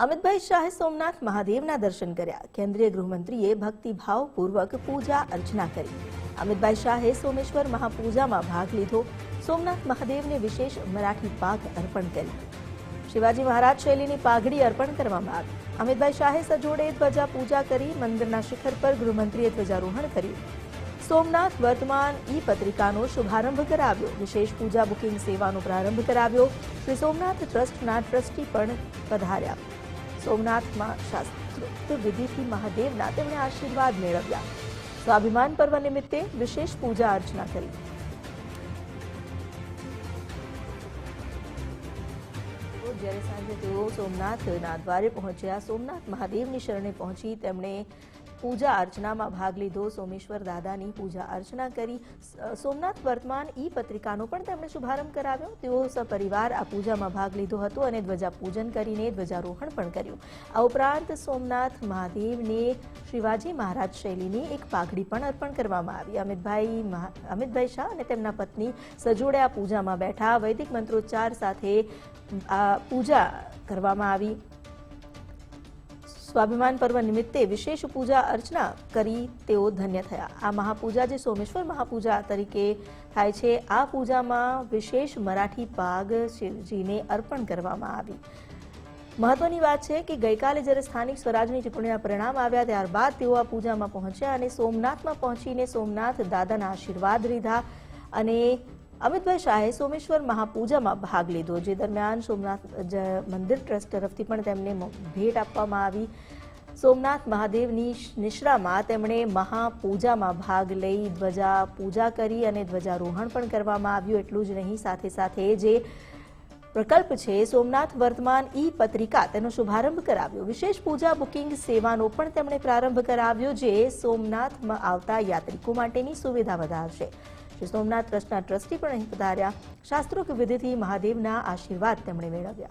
અમિતભાઈ શાહે સોમનાથ મહાદેવના દર્શન કર્યા। કેન્દ્રીય ગૃહમંત્રીએ ભક્તિભાવપૂર્વક પૂજા અર્ચના કરી। અમિતભાઈ શાહે સોમેશ્વર મહાપૂજામાં ભાગ લીધો। સોમનાથ મહાદેવને વિશેષ મરાઠી પાઘ અર્પણ કરી। શિવાજી મહારાજ શૈલીની પાઘડી અર્પણ કરવામાં આવી। અમિતભાઈ શાહે સજોડે ધ્વજા પૂજા કરી। મંદિરના શિખર પર ગૃહમંત્રીએ ધ્વજારોહણ કર્યું। સોમનાથ વર્તમાન ઈ-પત્રિકાનો શુભારંભ કરાવ્યો। વિશેષ પૂજા બુકિંગ સેવાનો પ્રારંભ કરાવ્યો। શ્રી સોમનાથ ટ્રસ્ટના ટ્રસ્ટી પણ પધાર્યા। સોમનાથમાં શાસ્ત્રોક્ત વિધિથી મહાદેવના તેમણે આશીર્વાદ મેળવ્યા। સ્વાભિમાન પર્વ નિમિત્તે વિશેષ પૂજા અર્ચના કરી। જ્યારે સાંજે તેઓ સોમનાથના દ્વારે પહોંચ્યા। સોમનાથ મહાદેવની શરણે પહોંચી તેમણે પૂજા અર્ચનામાં ભાગ લીધો। સોમેશ્વર દાદાની પૂજા અર્ચના કરી। સોમનાથ વર્તમાન ઈ-પત્રિકાનો પણ તેમણે શુભારંભ કરાવ્યો। તેઓ સપરિવાર આ પૂજામાં ભાગ લીધો હતો અને ધ્વજા પૂજન કરીને ધ્વજારોહણ પણ કર્યું। આ ઉપરાંત સોમનાથ મહાદેવને શિવાજી મહારાજ શૈલીની એક પાઘડી પણ અર્પણ કરવામાં આવી। અમિતભાઈ શાહ અને તેમના પત્ની સજોડે આ પૂજામાં બેઠા। વૈદિક મંત્રોચ્ચાર સાથે આ પૂજા કરવામાં આવી। સ્વાભિમાન પર્વ નિમિત્તે વિશેષ પૂજા અર્ચના કરી તેઓ ધન્ય થયા। આ મહાપૂજા જે સોમેશ્વર મહાપૂજા તરીકે થાય છે, આ પૂજામાં વિશેષ મરાઠી પાઘ શિવજીને અર્પણ કરવામાં આવી। મહત્વની વાત છે કે ગઈકાલે જ્યારે સ્થાનિક સ્વરાજની ચૂંટણીના પરિણામ આવ્યા ત્યારબાદ તેઓ આ પૂજામાં પહોંચ્યા અને સોમનાથમાં પહોંચીને સોમનાથ દાદાના આશીર્વાદ લીધા અને અમિતભાઈ શાહે સોમેશ્વર મહાપૂજામાં ભાગ લીધો। જે દરમિયાન સોમનાથ મંદિર ટ્રસ્ટ તરફથી પણ તેમને ભેટ આપવામાં આવી। સોમનાથ મહાદેવની નિશ્રામાં તેમણે મહાપૂજામાં ભાગ લઈ ધ્વજા પૂજા કરી અને ધ્વજારોહણ પણ કરવામાં આવ્યું। એટલું જ નહીં, સાથે સાથે જે પ્રકલ્પ છે સોમનાથ વર્તમાન ઈ-પત્રિકા તેનો શુભારંભ કરાવ્યો। વિશેષ પૂજા બુકિંગ સેવાનો પણ તેમણે પ્રારંભ કરાવ્યો, જે સોમનાથમાં આવતા યાત્રિકો માટેની સુવિધા વધારશે। સોમનાથ ટ્રસ્ટના ટ્રસ્ટી પણ અહીં પધાર્યા। શાસ્ત્રોક્ત વિધિથી મહાદેવના આશીર્વાદ તેમણે મેળવ્યા।